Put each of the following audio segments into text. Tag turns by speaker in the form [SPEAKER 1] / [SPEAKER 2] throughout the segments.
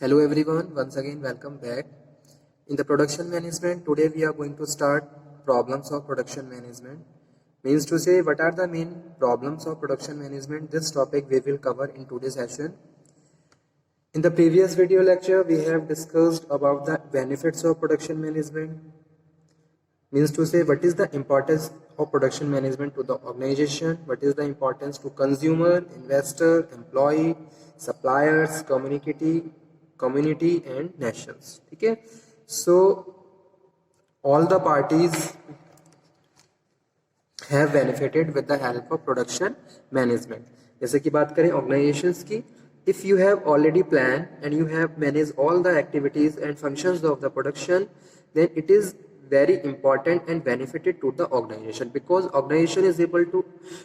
[SPEAKER 1] Hello everyone, once again welcome back. In the production management, today we are going to start problems of production management. Means to say, what are the main problems of production management? This topic we will cover in today's session. In the previous video lecture, we have discussed about the benefits of production management. Means to say, what is the importance of production management to the organization, what is the importance to consumer, investor, employee, suppliers, community and nations. Okay, so all the parties have benefited with the help of production management. जैसे कि बात करें organizations की, if you have already planned and you have managed all the activities and functions of the production, then it is very important and benefited to the organization because organization is able to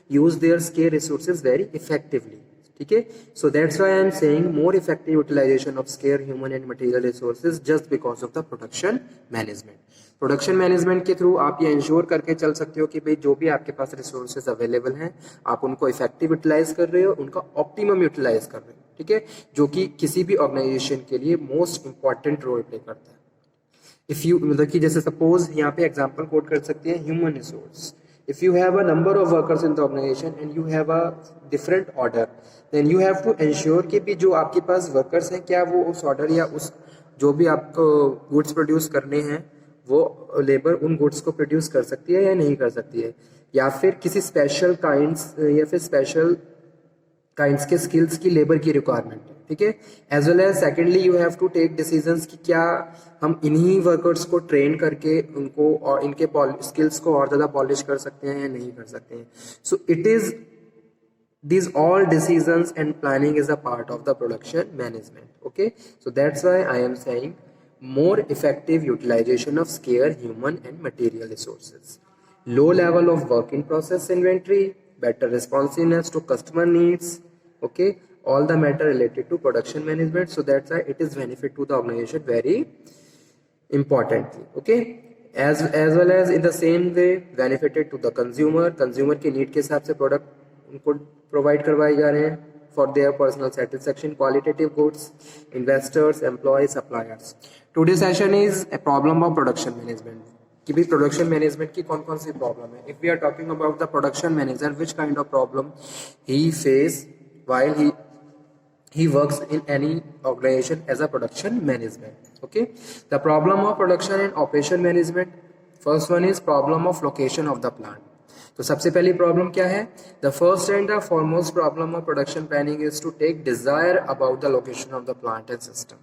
[SPEAKER 1] use their scarce resources very effectively. ठीक है, so that's why I am saying more effective utilization of scarce human and material resources just because of the production management. Production management के through आप ये ensure करके चल सकते हो कि भाई जो भी आपके पास रिसोर्सेज अवेलेबल हैं आप उनको इफेक्टिव यूटिलाइज कर रहे हो, उनका ऑप्टिमम यूटिलाइज कर रहे हो. ठीक है, जो कि किसी भी ऑर्गेनाइजेशन के लिए मोस्ट इंपॉर्टेंट रोल प्ले करता है. इफ यू मतलब कि जैसे सपोज यहाँ पे एग्जांपल कोट कर सकते हैं human resource. If you have a number of workers in the organization and you have a different order, then you have to ensure कि भी जो आपके पास workers हैं क्या वो उस order या उस जो भी आपको goods produce करने हैं वो लेबर उन गुड्स को प्रोड्यूस कर सकती है या नहीं कर सकती है, या फिर किसी स्पेशल काइंड्स या फिर स्पेशल काइंड्स के स्किल्स की लेबर की रिक्वायरमेंट है. ठीक है, as well as secondly you have to take decisions कि क्या हम इन्हीं वर्कर्स को ट्रेन करके उनको और इनके स्किल्स को और ज़्यादा पॉलिश कर सकते हैं या नहीं कर सकते हैं. So it is these all decisions and planning is a part of the production management. Okay, so that's why I am saying more effective utilization of scarce human and material resources, low level of work in process inventory, better responsiveness to customer needs. Okay, all the matter related to production management, so that's why it is benefit to the organization very importantly. Okay, as well as in the same way benefited to the consumer के need के हिसाब से product उनको provide करवाए जा रहे हैं for their personal satisfaction, qualitative goods, investors, employ, suppliers. Today session is a problem of production management कि भी प्रोडक्शन मैनेजमेंट की कौन कौन सी प्रॉब्लम है. If we are talking about the production manager, which kind of problem he face while he works in any organization as a production management. Okay, the problem of production and operation management, first one is problem of location of the plant. तो सबसे पहली problem क्या है? The first and the foremost problem of production planning is to take desire about the location of the plant and system.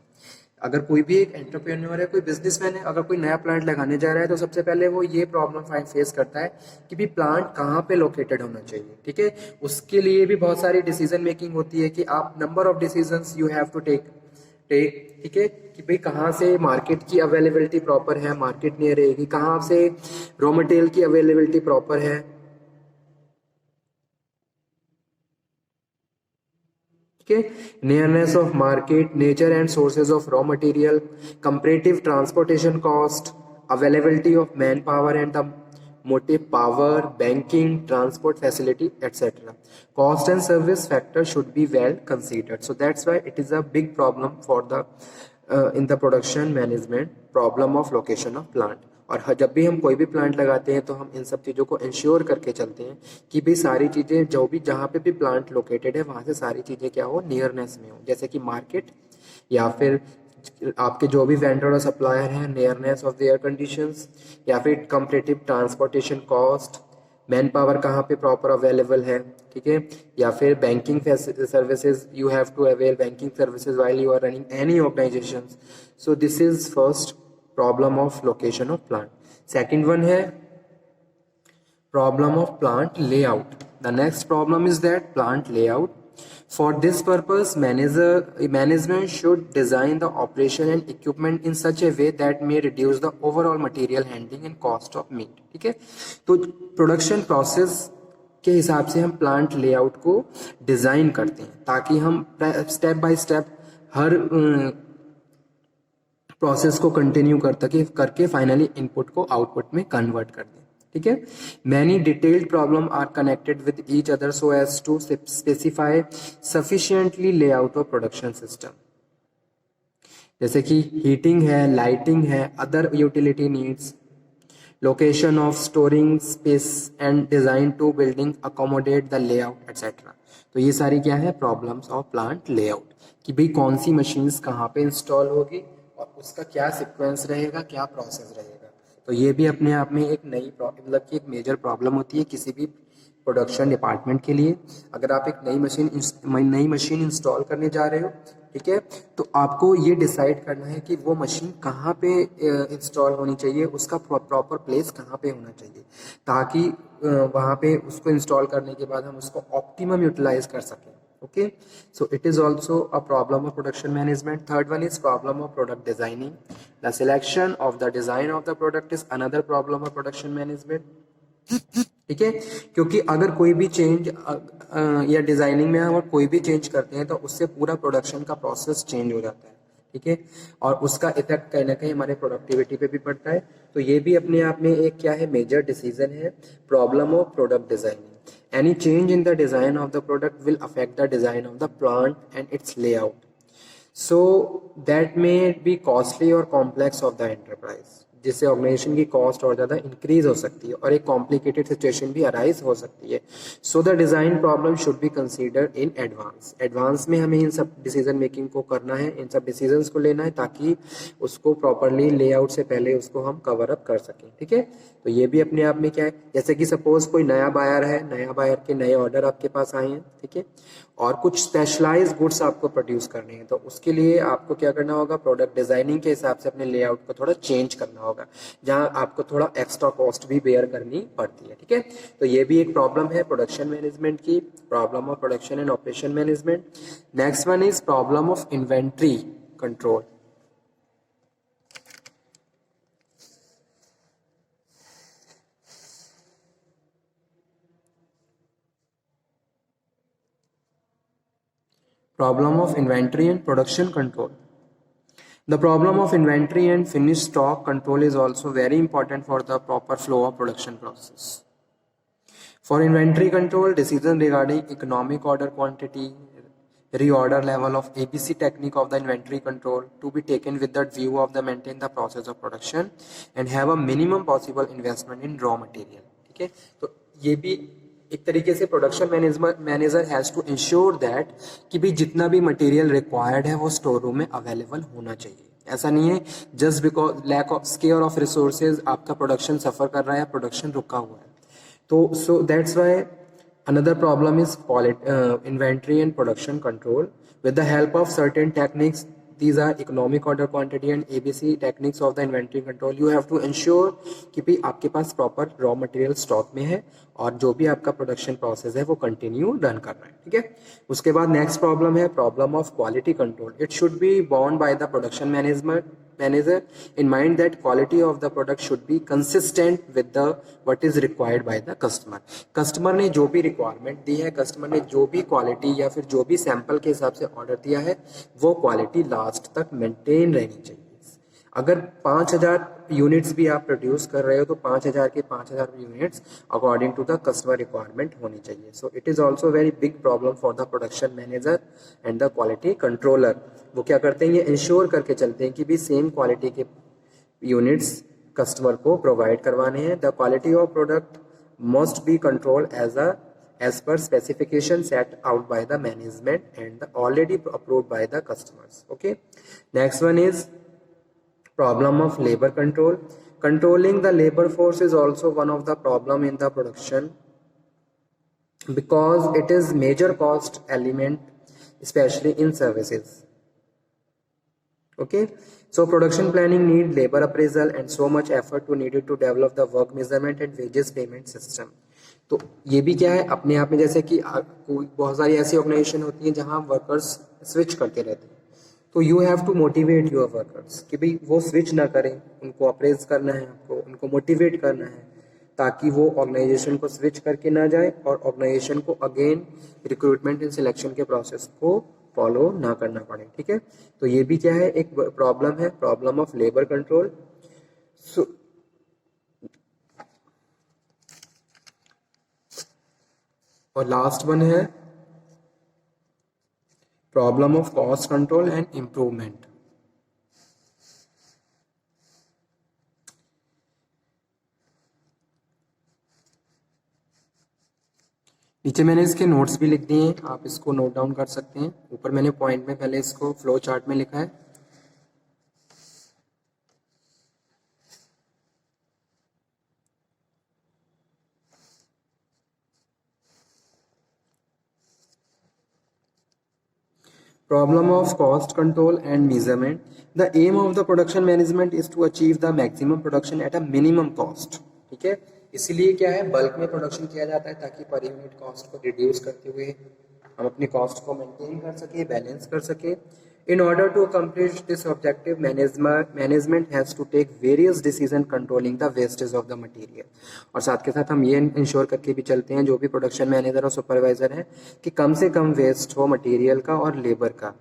[SPEAKER 1] अगर कोई भी एक entrepreneur है, कोई बिजनेसमैन है, अगर कोई नया प्लांट लगाने जा रहा है तो सबसे पहले वो ये प्रॉब्लम फेस करता है कि भी प्लांट कहाँ पे लोकेटेड होना चाहिए. ठीक है, उसके लिए भी बहुत सारी डिसीजन मेकिंग होती है कि आप number of decisions you have to take. ठीक है, कि भाई कहाँ से मार्केट की अवेलेबिलिटी प्रॉपर है, मार्केट नियर रहेगी, कहाँ से रॉ मटेरियल की अवेलेबिलिटी प्रॉपर है. Okay, nearness of market, nature and sources of raw material, comparative transportation cost, availability of manpower and the motive power, banking, transport facility, etc. Cost and service factor should be well considered. So that's why it is a big problem for the in the production management, problem of location of plant. और जब भी हम कोई भी plant लगाते हैं तो हम इन सब चीज़ों को इंश्योर करके चलते हैं कि भाई सारी चीज़ें जो भी जहाँ पे भी प्लांट लोकेटेड है वहाँ से सारी चीज़ें क्या हो, नियरनेस में हो. जैसे कि मार्केट या फिर आपके जो भी वेंडर और सप्लायर हैं, नियरनेस ऑफ देयर कंडीशंस, या फिर comparative transportation cost, man power कहाँ पे प्रॉपर अवेलेबल है. ठीक है, या फिर banking services, you have to avail banking services while you are running any organisation. So this is first problem of location of plant. Second one है problem of plant layout. The next problem is that plant layout. For this purpose, management should design the operation and equipment in such a way that may reduce the overall material handling and cost of meat. ठीक है, तो production process के हिसाब से हम plant layout को design करते हैं ताकि हम स्टेप बाय स्टेप हर प्रोसेस को कंटिन्यू करके फाइनली इनपुट को आउटपुट में कन्वर्ट कर दें. ठीक है, many detailed problem are connected with each other so as to specify sufficiently layout of production system. जैसे कि हीटिंग है, लाइटिंग है, other utility needs, location of storing space and design to building accommodate the layout etcetera. तो ये सारी क्या है, problems of plant layout, कि भाई कौन सी मशीन्स कहाँ पे इंस्टॉल होगी और उसका क्या सीक्वेंस रहेगा, क्या प्रोसेस रहेगा। तो ये भी अपने आप में एक नई मतलब कि एक मेजर प्रॉब्लम होती है किसी भी प्रोडक्शन डिपार्टमेंट के लिए। अगर आप एक नई मशीन इंस्टॉल करने जा रहे हो, ठीक है, तो आपको ये डिसाइड करना है कि वो मशीन कहाँ पे इंस्टॉल होनी चाहिए, उसका प्रॉपर प्लेस कहाँ पे होना चाहिए, ताकि वहाँ पे उसको इंस्टॉल करने के बाद हम उसको ऑप्टिमम यूटिलाइज कर सकें। Okay, so it is also a problem of production management. Third one is problem of product designing. The selection of the design of the product is another problem of production management. ठीक है, क्योंकि अगर कोई भी change या designing में अगर कोई भी चेंज करते हैं तो उससे पूरा प्रोडक्शन का प्रोसेस चेंज हो जाता है। ठीक है, और उसका इफेक्ट कहीं ना कहीं हमारे प्रोडक्टिविटी पे भी पड़ता है। तो ये भी अपने आप में एक क्या है, मेजर डिसीजन है, problem of product designing. Any change in the design of the product will affect the design of the plant and it's layout, so that may be costly और कॉम्प्लेक्स ऑफ द एंटरप्राइज, जिससे organisation की cost और ज़्यादा increase हो सकती है और एक कॉम्प्लिकेटेड सिचुएशन भी अराइज हो सकती है। So the design problem should be considered in advance. Advance में हमें इन सब डिसीजन मेकिंग को करना है, इन सब डिसीजंस को लेना है, ताकि उसको प्रॉपरली लेआउट से पहले उसको हम कवर अप कर सकें। ठीक है, तो ये भी अपने आप में क्या है, जैसे कि सपोज कोई नया बायर है, नया बायर के नए ऑर्डर आपके पास आए हैं, ठीक है, और कुछ स्पेशलाइज गुड्स आपको प्रोड्यूस करने हैं, तो उसके लिए आपको क्या करना होगा, प्रोडक्ट डिजाइनिंग के हिसाब से अपने लेआउट को थोड़ा चेंज करना होगा, जहां आपको थोड़ा एक्स्ट्रा कॉस्ट भी बेयर करनी पड़ती है। ठीक है, तो ये भी एक प्रॉब्लम है प्रोडक्शन मैनेजमेंट की, problem of production and operation management. Next one is problem of inventory control. Problem of inventory and production control. The problem of inventory and finished stock control is also very important for the proper flow of production process. For inventory control, decision regarding economic order quantity, reorder level of ABC technique of the inventory control to be taken with that view of the maintain the process of production and have a minimum possible investment in raw material. ठीक है, तो ये भी एक तरीके से production manager has to ensure that कि भाई जितना भी मटेरियल रिक्वायर्ड है वो स्टोर रूम में अवेलेबल होना चाहिए। ऐसा नहीं है just because lack of scare of resources आपका प्रोडक्शन सफर कर रहा है, प्रोडक्शन रुका हुआ है। तो so that's why another problem is inventory and production control with the help of certain techniques. These are economic order quantity and ABC techniques of the inventory control. You have to ensure कि भी आपके पास proper raw material stock में है और जो भी आपका production process है वो continue run कर रहा है। ठीक है, उसके बाद next problem है problem of quality control. It should be borne by the production manager in mind that quality of the product should be consistent with the what is required by the customer. Customer ने जो भी requirement दी है, customer ने जो भी quality या फिर जो भी सैंपल के हिसाब से ऑर्डर दिया है, वो क्वालिटी लास्ट तक मेंटेन रहनी चाहिए। अगर 5000 यूनिट्स भी आप प्रोड्यूस कर रहे हो तो 5000 के 5000 units according to the customer requirement होनी चाहिए। So it is also very big problem for the production manager and the quality controller. वो क्या करते हैं, ये इंश्योर करके चलते हैं कि भी सेम क्वालिटी के यूनिट्स कस्टमर को प्रोवाइड करवाने हैं। The quality of product must be control as per specification set out by the management and already approved by the customers. Okay, next one is problem of labor control. Controlling the labor force is also one of the problem in the production because it is major cost element especially in services. Okay, so production planning need labor appraisal and so much effort to needed to develop the work measurement and wages payment system. तो ये भी क्या है अपने आप में, जैसे कि कोई बहुत सारी ऐसी ऑर्गेनाइजेशन होती हैं जहां वर्कर्स स्विच करते रहते हैं, तो you have to motivate your workers कि भाई वो स्विच ना करें, उनको अप्रेज करना है, आपको उनको मोटिवेट करना है ताकि वो ऑर्गेनाइजेशन को स्विच करके ना जाए और ऑर्गेनाइजेशन को अगेन रिक्रूटमेंट एंड सिलेक्शन के प्रोसेस को फॉलो ना करना पड़े। ठीक है, तो ये भी क्या है, एक प्रॉब्लम है, प्रॉब्लम ऑफ लेबर कंट्रोल। सो और लास्ट वन है problem of cost control and improvement. नीचे मैंने इसके नोट्स भी लिख दिए हैं, आप इसको नोट डाउन कर सकते हैं। ऊपर मैंने पॉइंट में पहले इसको फ्लो चार्ट में लिखा है। Problem of cost control and measurement. The aim of the production management is to achieve the maximum production at a minimum cost. ठीक है, इसीलिए क्या है, बल्क में प्रोडक्शन किया जाता है ताकि पर यूनिट कॉस्ट को रिड्यूस करते हुए हम अपनी कॉस्ट को मेंटेन कर सके, बैलेंस कर सके। In order to accomplish this objective, management has to take various decisions controlling the wastage of the material. और साथ के साथ हम ये इंश्योर करके भी चलते हैं, जो भी प्रोडक्शन मैनेजर और सुपरवाइजर है, कि कम से कम वेस्ट हो मटेरियल का और लेबर का,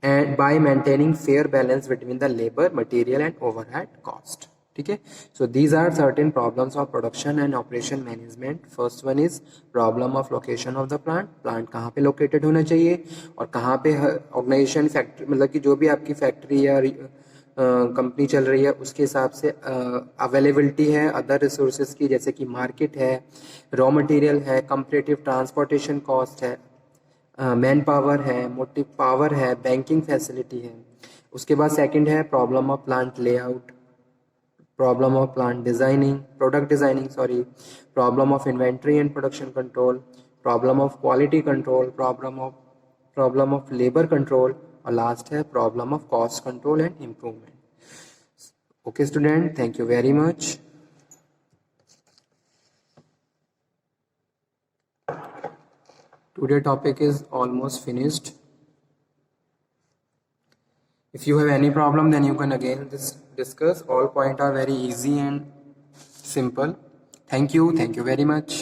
[SPEAKER 1] and by maintaining fair balance between the labor, material and overhead cost. ठीक है, so these are certain problems of production and operation management. First one is problem of location of the plant. plant कहाँ पे located होना चाहिए और कहाँ पे organisation factory, मतलब कि जो भी आपकी फैक्ट्री या कंपनी चल रही है उसके हिसाब से अवेलेबिलिटी है अदर रिसोर्सेज की, जैसे कि मार्केट है, रॉ मटेरियल है, कंपैरेटिव ट्रांसपोर्टेशन कॉस्ट है, मैन पावर है, मोटिव पावर है, बैंकिंग फैसिलिटी है। उसके बाद सेकंड है problem of plant layout, problem of plant designing, product designing sorry, problem of inventory and production control, problem of quality control, problem of labour control, और last है problem of cost control and improvement. Okay student, thank you very much. Today topic is almost finished. If you have any problem, then you can again discuss. All points are very easy and simple. Thank you very much.